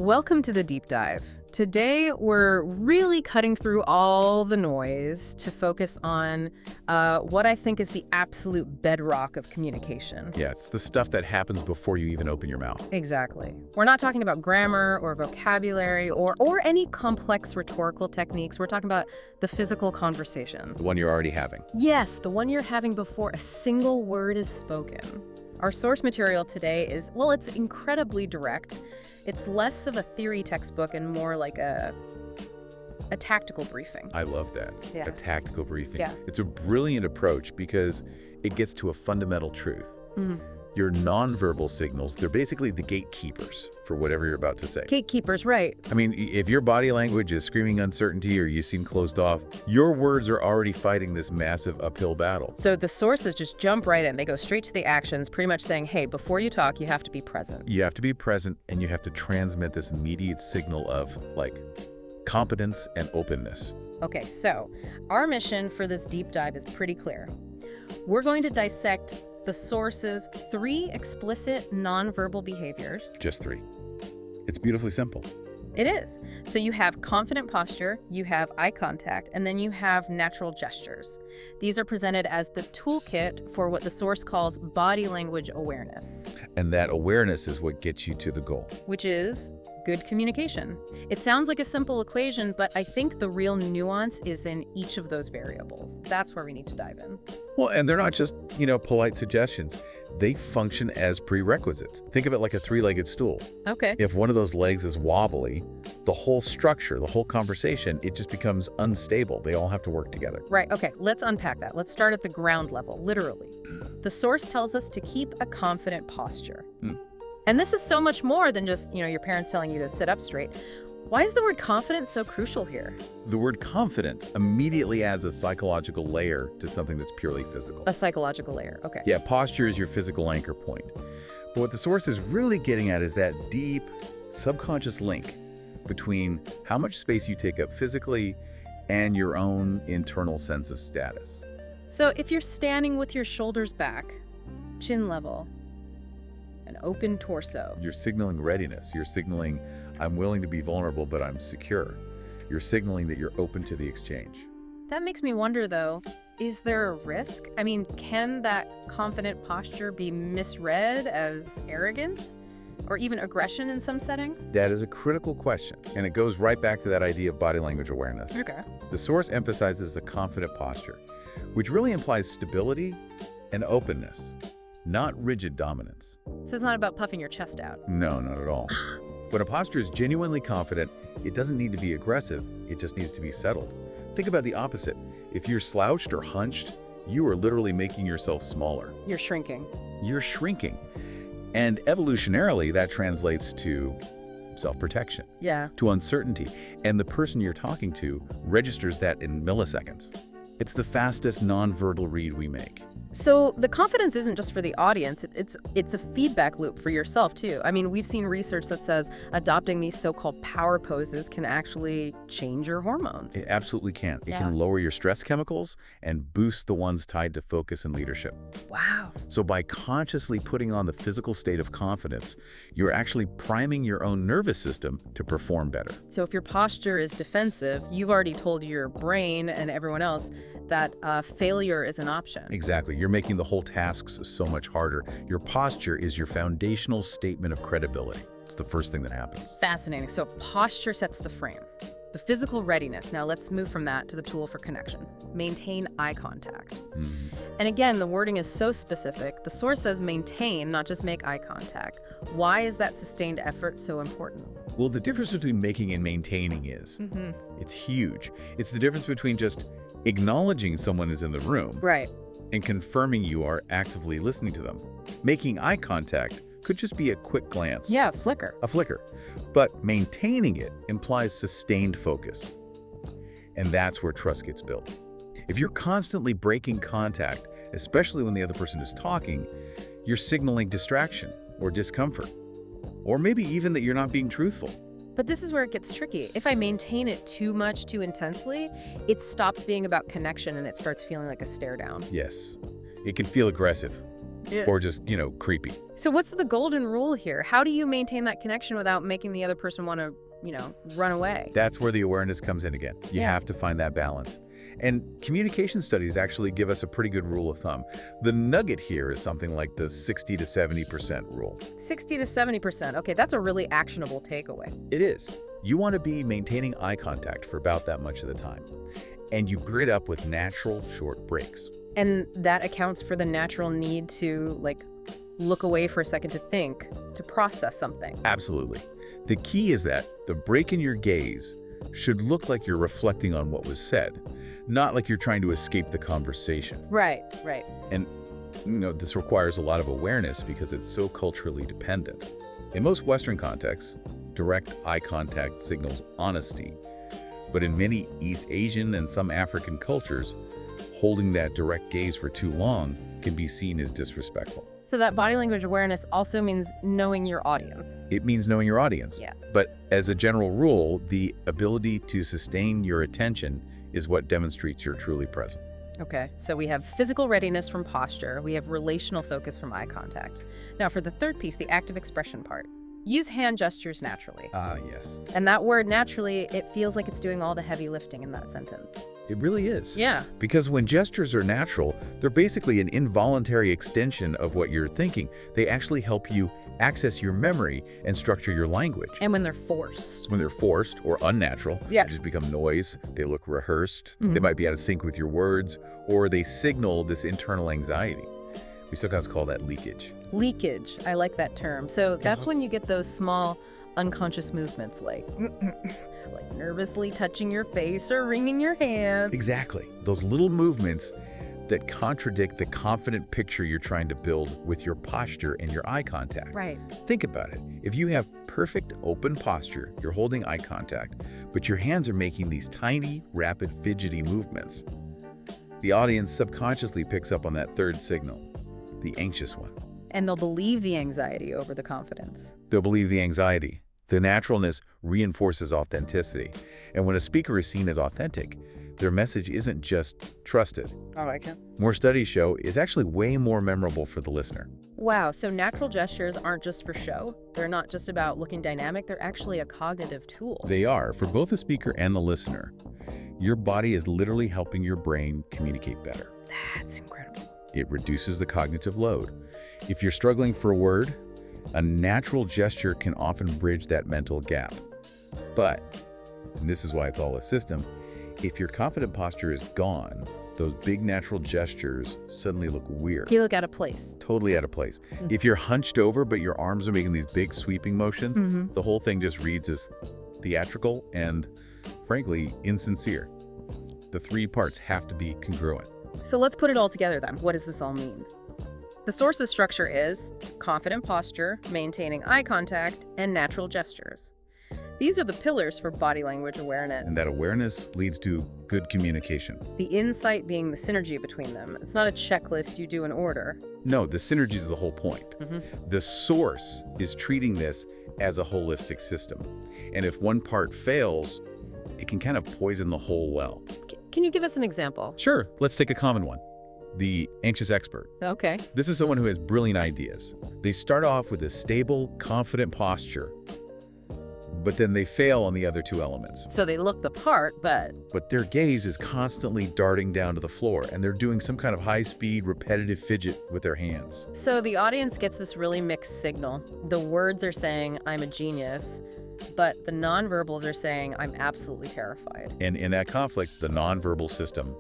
Welcome to the deep dive. Today, we're really cutting through all the noise to focus on what I think is the absolute bedrock of communication. Yeah, it's the stuff that happens before you even open your mouth. Exactly. We're not talking about grammar or vocabulary or any complex rhetorical techniques. We're talking about the physical conversation. The one you're already having. Yes, the one you're having before a single word is spoken. Our source material today is, well, it's incredibly direct. It's less of a theory textbook and more like a tactical briefing. I love that. Yeah. A tactical briefing. Yeah. It's a brilliant approach because it gets to a fundamental truth. Mhm. Your nonverbal signals, they're basically the gatekeepers for whatever you're about to say. Gatekeepers, right. I mean, if your body language is screaming uncertainty or you seem closed off, your words are already fighting this massive uphill battle. So the sources just jump right in. They go straight to the actions, pretty much saying, hey, before you talk, you have to be present. You have to be present and you have to transmit this immediate signal of, like, competence and openness. Okay, so our mission for this deep dive is pretty clear. We're going to dissect the source's 3 explicit nonverbal behaviors. Just 3. It's beautifully simple. It is. So you have confident posture, you have eye contact, and then you have natural gestures. These are presented as the toolkit for what the source calls body language awareness. And that awareness is what gets you to the goal. Which is good communication. It sounds like a simple equation, but I think the real nuance is in each of those variables. That's where we need to dive in. Well, and they're not just, polite suggestions. They function as prerequisites. Think of it like a 3-legged stool. Okay. If one of those legs is wobbly, the whole structure, the whole conversation, it just becomes unstable. They all have to work together. Right. Okay. Let's unpack that. Let's start at the ground level, literally. The source tells us to keep a confident posture. And this is so much more than just, your parents telling you to sit up straight. Why is the word confident so crucial here? The word confident immediately adds a psychological layer to something that's purely physical. A psychological layer. Okay. Yeah, posture is your physical anchor point. But what the source is really getting at is that deep, subconscious link between how much space you take up physically and your own internal sense of status. So if you're standing with your shoulders back, chin level, an open torso. You're signaling readiness. You're signaling, I'm willing to be vulnerable, but I'm secure. You're signaling that you're open to the exchange. That makes me wonder, though, is there a risk? I mean, can that confident posture be misread as arrogance or even aggression in some settings? That is a critical question, and it goes right back to that idea of body language awareness. Okay. The source emphasizes a confident posture, which really implies stability and openness, not rigid dominance. So it's not about puffing your chest out. No, not at all. When a posture is genuinely confident, it doesn't need to be aggressive, it just needs to be settled. Think about the opposite. If you're slouched or hunched, you are literally making yourself smaller. You're shrinking. You're shrinking. And evolutionarily, that translates to self-protection, Yeah. to uncertainty. And the person you're talking to registers that in milliseconds. It's the fastest nonverbal read we make. So the confidence isn't just for the audience, it's a feedback loop for yourself too. I mean, we've seen research that says adopting these so-called power poses can actually change your hormones. It absolutely can. It Yeah. can lower your stress chemicals and boost the ones tied to focus and leadership. Wow. So by consciously putting on the physical state of confidence, you're actually priming your own nervous system to perform better. So if your posture is defensive, you've already told your brain and everyone else that failure is an option. Exactly. You're making the whole tasks so much harder. Your posture is your foundational statement of credibility. It's the first thing that happens. Fascinating. So posture sets the frame. The physical readiness. Now let's move from that to the tool for connection. Maintain eye contact. And again, the wording is so specific. The source says maintain, not just make eye contact. Why is that sustained effort so important? Well, the difference between making and maintaining is, it's huge. It's the difference between just acknowledging someone is in the room Right. and confirming you are actively listening to them. Making eye contact could just be a quick glance. Yeah, flicker. A flicker. But maintaining it implies sustained focus. And that's where trust gets built. If you're constantly breaking contact, especially when the other person is talking, you're signaling distraction or discomfort, or maybe even that you're not being truthful. But this is where it gets tricky. If I maintain it too much, too intensely, it stops being about connection and it starts feeling like a stare down. Yes, it can feel aggressive. Yeah. or just, creepy. So what's the golden rule here? How do you maintain that connection without making the other person want to, run away? That's where the awareness comes in again. You have to find that balance. And communication studies actually give us a pretty good rule of thumb. The nugget here is something like the 60 to 70% rule. 60 to 70%. Okay, that's a really actionable takeaway. It is. You want to be maintaining eye contact for about that much of the time. And you grid up with natural short breaks. And that accounts for the natural need to, look away for a second to think, to process something. Absolutely. The key is that the break in your gaze should look like you're reflecting on what was said, not like you're trying to escape the conversation. Right. And, this requires a lot of awareness because it's so culturally dependent. In most Western contexts, direct eye contact signals honesty. But in many East Asian and some African cultures, holding that direct gaze for too long can be seen as disrespectful. So that body language awareness also means knowing your audience. It means knowing your audience. Yeah. But as a general rule, the ability to sustain your attention is what demonstrates you're truly present. Okay, so we have physical readiness from posture. We have relational focus from eye contact. Now for the third piece, the active expression part. Use hand gestures naturally. Yes. And that word naturally, it feels like it's doing all the heavy lifting in that sentence. It really is. Yeah. Because when gestures are natural, they're basically an involuntary extension of what you're thinking. They actually help you access your memory and structure your language. And when they're forced. When they're forced or unnatural, Yeah. they just become noise. They look rehearsed. They might be out of sync with your words, or they signal this internal anxiety. We sometimes call that leakage. Leakage. I like that term. So that's when you get those small unconscious movements like nervously touching your face or wringing your hands. Exactly. Those little movements that contradict the confident picture you're trying to build with your posture and your eye contact. Right. Think about it. If you have perfect open posture, you're holding eye contact, but your hands are making these tiny, rapid, fidgety movements, the audience subconsciously picks up on that third signal, the anxious one. And they'll believe the anxiety over the confidence. They'll believe the anxiety. The naturalness reinforces authenticity. And when a speaker is seen as authentic, their message isn't just trusted. I like it. More studies show it's actually way more memorable for the listener. Wow, so natural gestures aren't just for show. They're not just about looking dynamic. They're actually a cognitive tool. They are, for both the speaker and the listener. Your body is literally helping your brain communicate better. That's incredible. It reduces the cognitive load. If you're struggling for a word, a natural gesture can often bridge that mental gap. But, and this is why it's all a system, if your confident posture is gone, those big natural gestures suddenly look weird. You look out of place. Totally out of place. If you're hunched over but your arms are making these big sweeping motions, the whole thing just reads as theatrical and, frankly, insincere. The three parts have to be congruent. So let's put it all together then. What does this all mean? The source's structure is confident posture, maintaining eye contact, and natural gestures. These are the pillars for body language awareness. And that awareness leads to good communication. The insight being the synergy between them. It's not a checklist you do in order. No, the synergy is the whole point. The source is treating this as a holistic system. And if one part fails, it can kind of poison the whole well. Can you give us an example? Sure, let's take a common one. The anxious expert. Okay. This is someone who has brilliant ideas. They start off with a stable, confident posture, but then they fail on the other two elements. So they look the part, but their gaze is constantly darting down to the floor, and they're doing some kind of high-speed, repetitive fidget with their hands. So the audience gets this really mixed signal. The words are saying, I'm a genius, but the nonverbals are saying, I'm absolutely terrified. And in that conflict, the nonverbal system,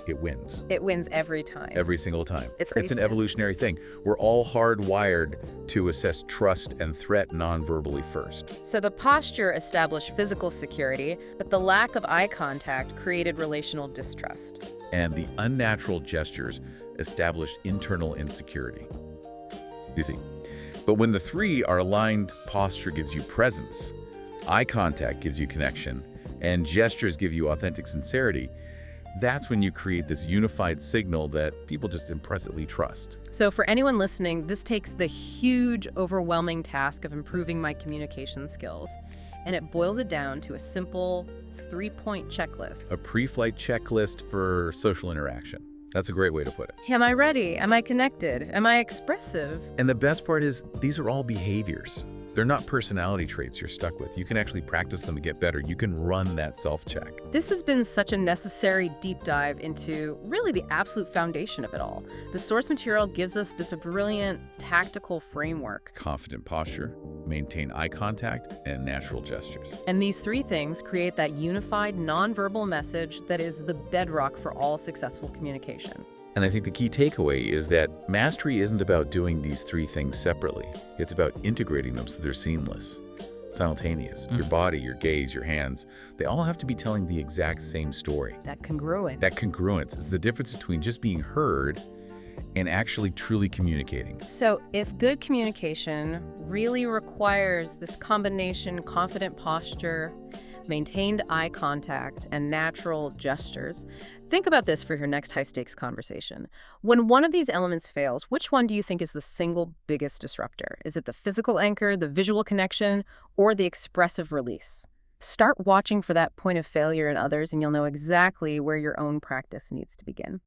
it wins. It wins every time. Every single time. It's an evolutionary thing. We're all hardwired to assess trust and threat non-verbally first. So the posture established physical security, but the lack of eye contact created relational distrust. And the unnatural gestures established internal insecurity. You see, but when the three are aligned, posture gives you presence, eye contact gives you connection, and gestures give you authentic sincerity. That's when you create this unified signal that people just impressively trust. So for anyone listening, this takes the huge, overwhelming task of improving my communication skills, and it boils it down to a simple 3-point checklist. A pre-flight checklist for social interaction. That's a great way to put it. Am I ready? Am I connected? Am I expressive? And the best part is, these are all behaviors. They're not personality traits you're stuck with. You can actually practice them to get better. You can run that self-check. This has been such a necessary deep dive into really the absolute foundation of it all. The source material gives us this brilliant tactical framework. Confident posture, maintain eye contact, and natural gestures. And these three things create that unified nonverbal message that is the bedrock for all successful communication. And I think the key takeaway is that mastery isn't about doing these three things separately. It's about integrating them so they're seamless, simultaneous. Your body, your gaze, your hands, they all have to be telling the exact same story. That congruence. That congruence is the difference between just being heard and actually truly communicating. So if good communication really requires this combination, confident posture, maintained eye contact, and natural gestures, think about this for your next high-stakes conversation. When one of these elements fails, which one do you think is the single biggest disruptor? Is it the physical anchor, the visual connection, or the expressive release? Start watching for that point of failure in others, and you'll know exactly where your own practice needs to begin.